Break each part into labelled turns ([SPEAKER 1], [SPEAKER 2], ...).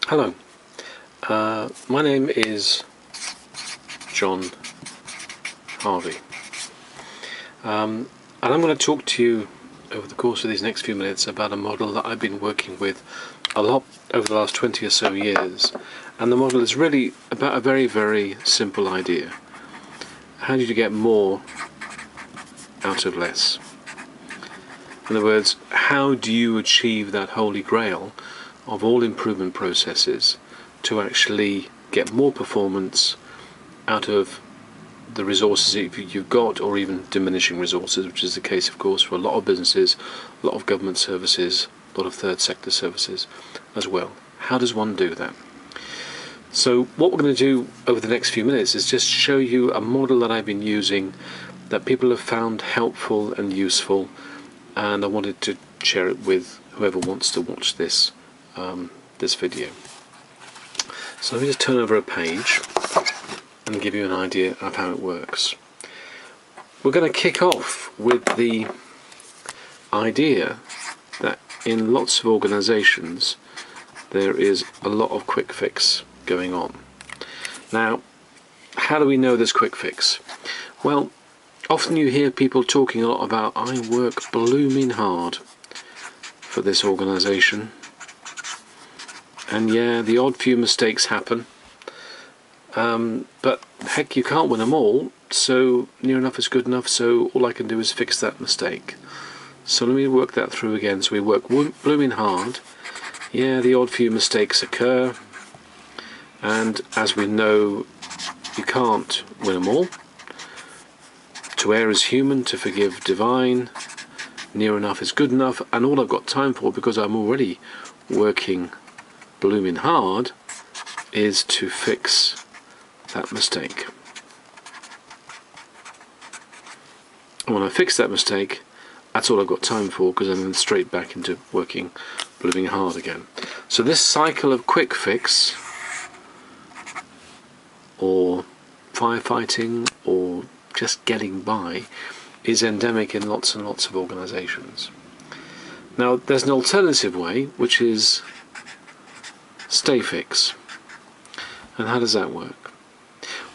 [SPEAKER 1] Hello, my name is John Harvey, and I'm going to talk to you over the course of these next few minutes about a model that I've been working with a lot over the last 20 or so years, and the model is really about a very, very simple idea. How do you get more out of less? In other words, how do you achieve that holy grail of all improvement processes to actually get more performance out of the resources you've got, or even diminishing resources, which is the case, of course, for a lot of businesses, a lot of government services, a lot of third sector services as well. How does one do that? So what we're going to do over the next few minutes is just show you a model that I've been using that people have found helpful and useful, and I wanted to share it with whoever wants to watch this video. So let me just turn over a page and give you an idea of how it works. We're going to kick off with the idea that in lots of organisations there is a lot of quick fix going on. Now, how do we know there's quick fix? Well, often you hear people talking a lot about, I work blooming hard for this organisation, and yeah, the odd few mistakes happen, but heck, you can't win them all, so near enough is good enough, so all I can do is fix that mistake. So let me work that through again. So we work blooming hard, yeah, the odd few mistakes occur, and as we know, you can't win them all. To err is human, to forgive divine, near enough is good enough, and all I've got time for, because I'm already working blooming hard, is to fix that mistake. And when I fix that mistake, that's all I've got time for, because I'm then straight back into working blooming hard again. So this cycle of quick fix, or firefighting, or just getting by, is endemic in lots and lots of organisations. Now, there's an alternative way, which is stay fix. And how does that work?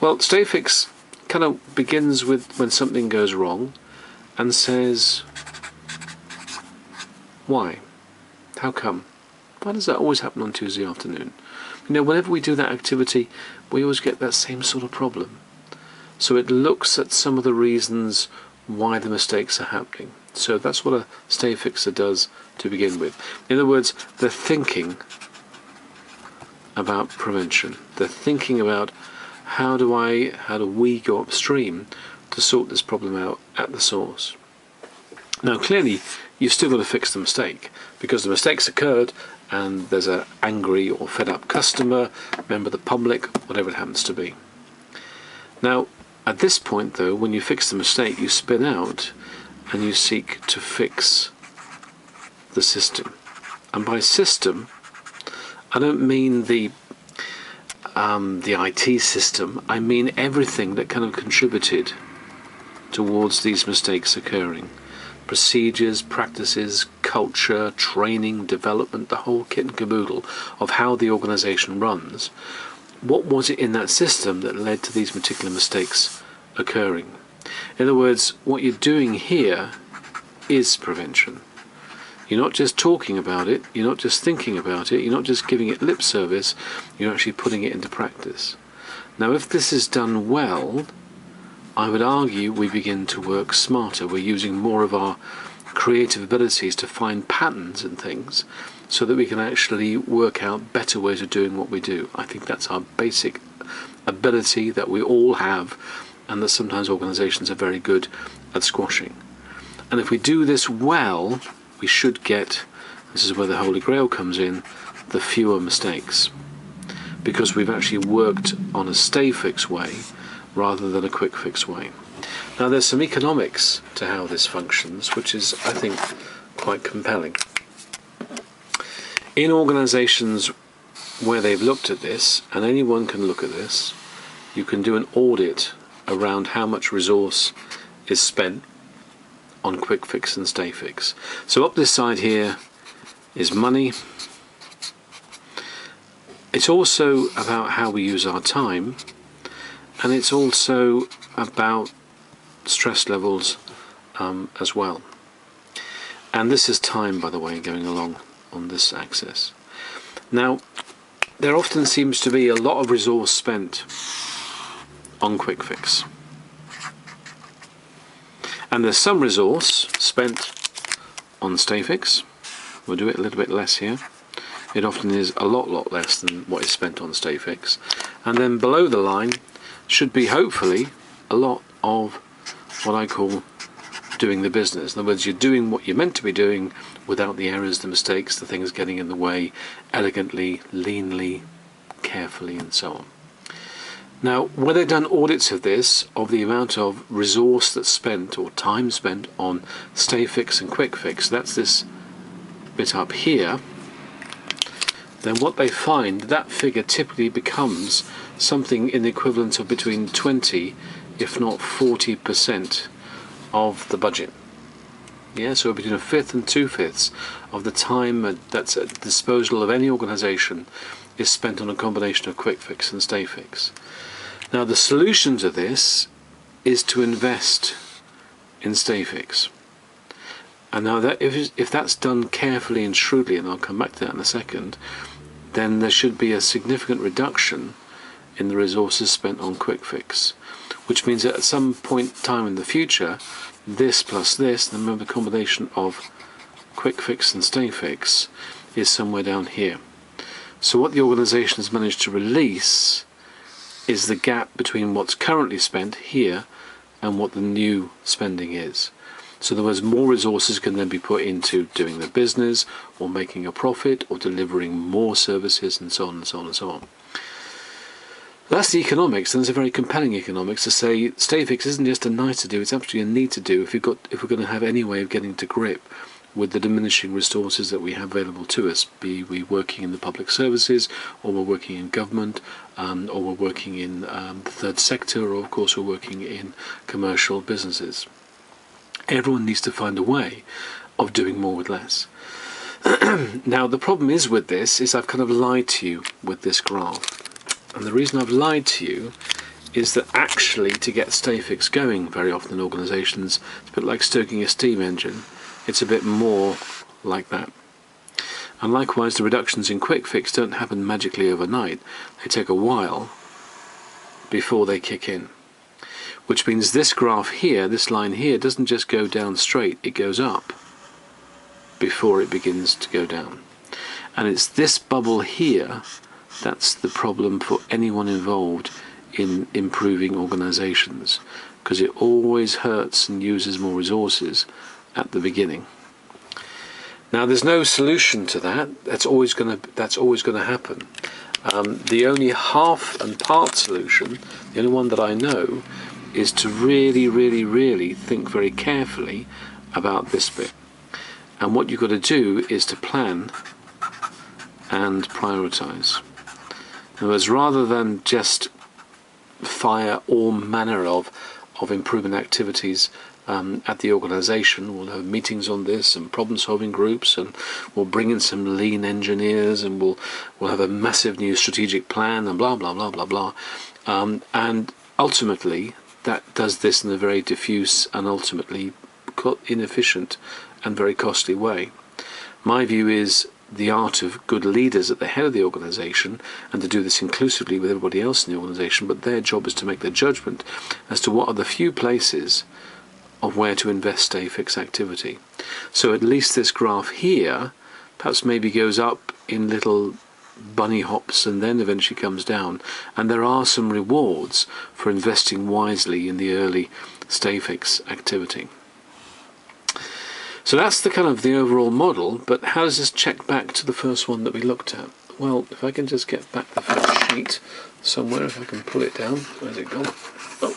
[SPEAKER 1] Well, stay fix kind of begins with when something goes wrong and says, why? How come? Why does that always happen on Tuesday afternoon? You know, whenever we do that activity, we always get that same sort of problem. So it looks at some of the reasons why the mistakes are happening. So that's what a stay fixer does to begin with. In other words, they're thinking about prevention. They're thinking about how do we go upstream to sort this problem out at the source. Now, clearly, you've still got to fix the mistake, because the mistake's occurred and there's an angry or fed up customer, member of the public, whatever it happens to be. Now, at this point though, when you fix the mistake, you spin out and you seek to fix the system. And by system, I don't mean the IT system, I mean everything that kind of contributed towards these mistakes occurring. Procedures, practices, culture, training, development, the whole kit and caboodle of how the organisation runs. What was it in that system that led to these particular mistakes occurring? In other words, what you're doing here is prevention. You're not just talking about it, you're not just thinking about it, you're not just giving it lip service, you're actually putting it into practice. Now, if this is done well, I would argue we begin to work smarter. We're using more of our creative abilities to find patterns and things so that we can actually work out better ways of doing what we do. I think that's our basic ability that we all have, and that sometimes organisations are very good at squashing. And if we do this well, we should get, this is where the Holy Grail comes in, the fewer mistakes, because we've actually worked on a stay fix way rather than a quick fix way. Now, there's some economics to how this functions, which is, I think, quite compelling. In organisations where they've looked at this, and anyone can look at this, you can do an audit around how much resource is spent on quick fix and stay fix. So up this side here is money, It's also about how we use our time, and it's also about stress levels as well. And this is time, by the way, going along on this axis. Now, there often seems to be a lot of resource spent on quick fix. And there's some resource spent on stay fix. We'll do it a little bit less here. It often is a lot less than what is spent on stay fix. And then below the line should be hopefully a lot of what I call doing the business. In other words, you're doing what you're meant to be doing without the errors, the mistakes, the things getting in the way, elegantly, leanly, carefully, and so on. Now, where they've done audits of this, of the amount of resource that's spent or time spent on stay fix and quick fix, that's this bit up here, then what they find, that figure typically becomes something in the equivalent of between 20, if not 40% of the budget. Yeah, so between a fifth and 2/5 of the time that's at the disposal of any organisation is spent on a combination of quick fix and stay fix. Now, the solution to this is to invest in stay fix. And now that if that's done carefully and shrewdly, and I'll come back to that in a second, then there should be a significant reduction in the resources spent on quick fix, which means that at some point in time in the future, this plus this, and remember the combination of quick fix and stay fix is somewhere down here. So what the organisation has managed to release is the gap between what's currently spent here and what the new spending is. So in other words, more resources can then be put into doing the business, or making a profit, or delivering more services, and so on and so on and so on. That's the economics, and it's a very compelling economics to say stay fix isn't just a nice to do, it's actually a need to do if we're going to have any way of getting to grip with the diminishing resources that we have available to us, be we working in the public services, or we're working in government, or we're working in the third sector, or of course we're working in commercial businesses. Everyone needs to find a way of doing more with less. Now, the problem is with this is I've kind of lied to you with this graph. And the reason I've lied to you is that actually to get stay fix going very often in organisations, it's a bit like stoking a steam engine. It's a bit more like that. And likewise, the reductions in quick fix don't happen magically overnight. They take a while before they kick in. Which means this graph here, this line here, doesn't just go down straight, it goes up before it begins to go down. And it's this bubble here that's the problem for anyone involved in improving organisations, because it always hurts and uses more resources at the beginning. Now, there's no solution to that. That's always going to happen. The only half and part solution, the only one that I know, is to really think very carefully about this bit. And what you've got to do is to plan and prioritise. In other words, rather than just fire all manner of improvement activities at the organisation, we'll have meetings on this and problem-solving groups, and we'll bring in some lean engineers, and we'll have a massive new strategic plan, and blah blah blah blah blah. And ultimately, that does this in a very diffuse and ultimately inefficient and very costly way. My view is the art of good leaders at the head of the organisation, and to do this inclusively with everybody else in the organisation, but their job is to make the judgment as to what are the few places of where to invest stay fix activity. So at least this graph here perhaps maybe goes up in little bunny hops and then eventually comes down, and there are some rewards for investing wisely in the early stay fix activity. So that's the kind of the overall model, but how does this check back to the first one that we looked at? Well, if I can just get back the first sheet somewhere, if I can pull it down. Where's it gone? Oh,